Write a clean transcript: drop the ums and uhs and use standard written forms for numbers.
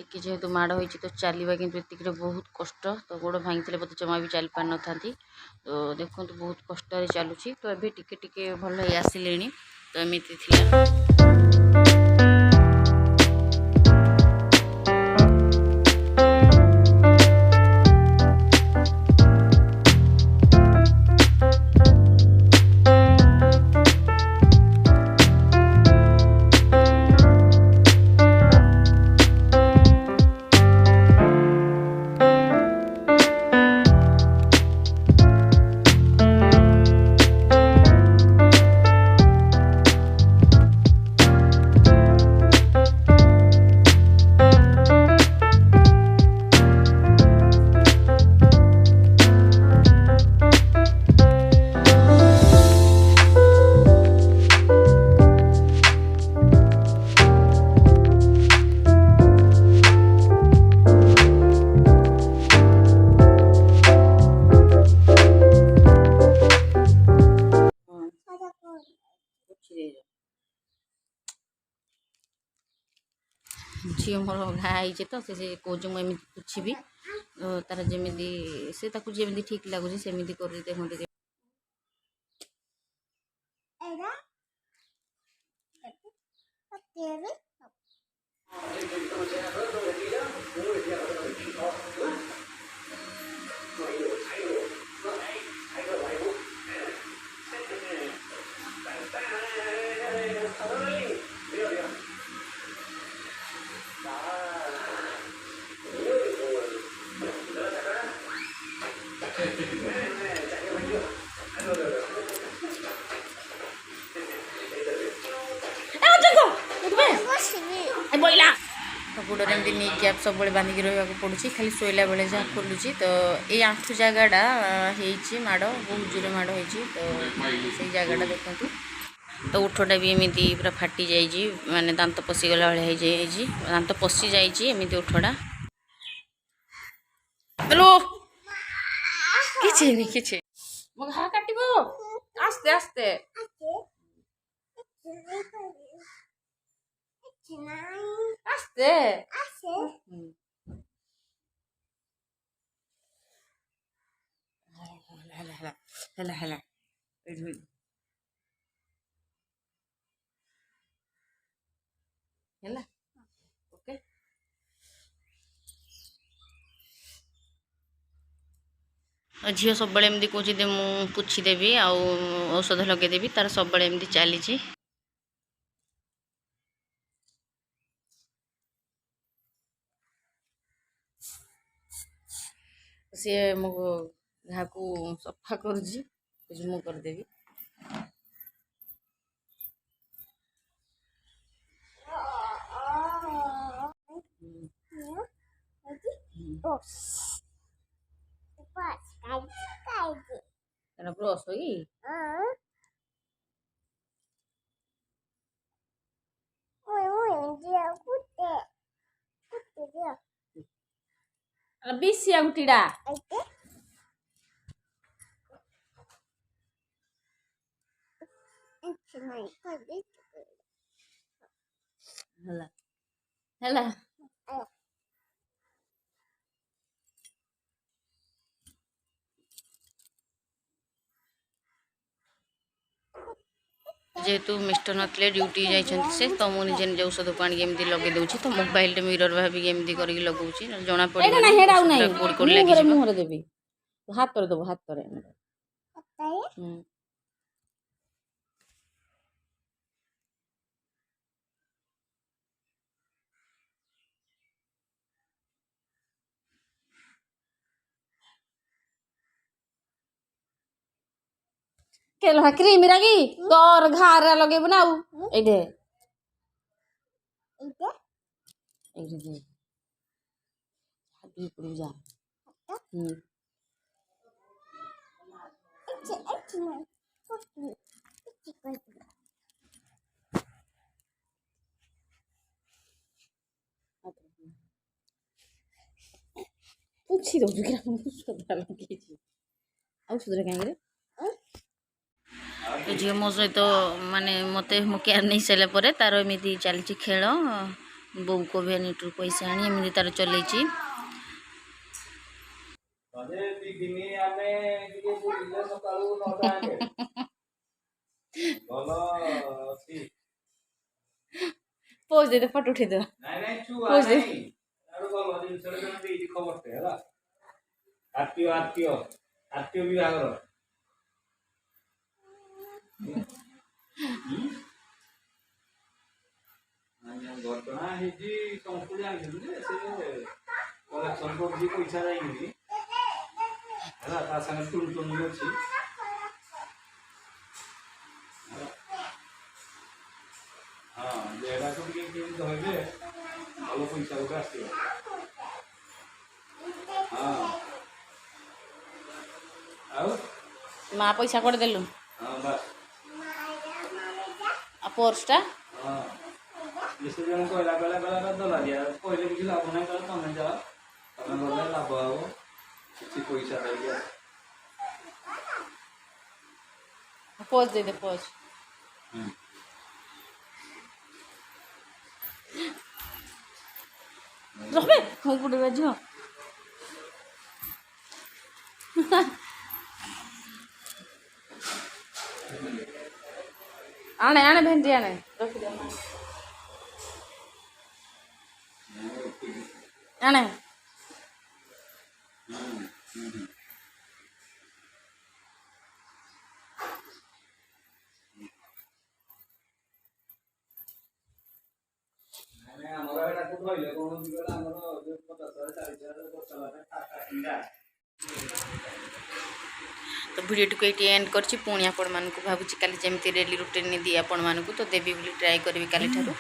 टिके जेहेतु माड़ होती तो चलवा कि बहुत कष्ट तो गोड़ भांगी बोलते जमा भी चली पार न तो देखो बहुत कष्ट चलुची तो अभी टिके टिके भल आसिले तो एमती थी। झील मोर घाई तो से कौच मुझे पुछी तार जमी से जमी ठीक लगुच सेमती कर देखते गोड़े एमती नहीं कैप सब बांधिक रहा पड़ुची खाली शोला बेले जहाँ खोलुची तो ये आंठू जगहटा माड़ बहुत जोर माड़ हो तो से जगहटा देखते तो उठटा भी एमती पूरा फाटी जाइए माने दांत पशिगला भाई दांत पशि जामती उठटा हेलो कि मो घा काट आस्ते आस्ते आस्ते हला हला हला ओके झील सब एमती कहे मुझे पुछीदेवी औषध लगेदेवी तार सब एमती चली सी मो घा को सफा करदेवी ब्रश बिसिया गुटीडा हला हला जेहेतु मिस्टर नथिले ड्यूटी जाइछन्ति से तो मु निजे निजे औषध पानी एमती लगे दउछि तो मोबाइल रे मिरर भाबी एमती करी लगउछि जना पड़ी एटा ना हेडा नै कोड कोड लागि मुहर देबी हाथ रे दबो हाथ रे केला क्रीम रागी तोर घर लगेबु ना ए दे जा पूछी दो कि औषध लगे औषध कहीं झील मो सहित माने मत मो केयर नहीं सारे तार एमती चली खेल बोऊ को भेनिटू पैसा आनी एमती तार चलई पोज दे फोटो उठे दे पोज दे आत्मीय आत्मीय आत्मीय विभाग घटना संस्कृति कलेक्शन कर पैसा जाइए टुन टुन भी अच्छी हाँ जेड़ा को धरले भल पैसा गोटे आस हाँ माँ पैसा कर देलु हाँ बस आ पर्सटा हाँ जैसे जन कहला कहला कहला दला दिया कहले किसी लाभ नहीं कला तुम्हें जा तुम्हें गले लाभ हम किसी पैसा दे पोज दे दे पोज रहे हूँ गुड बाजू आने आने भेंडी आने रख दे आने तो भिडियो को ये एंड करछि पुणी आपण मानकु भाबुछि काली जेमती डेली रूटीन दी आपण मानकु तो देबी बोली ट्राई करबी काली ठारू।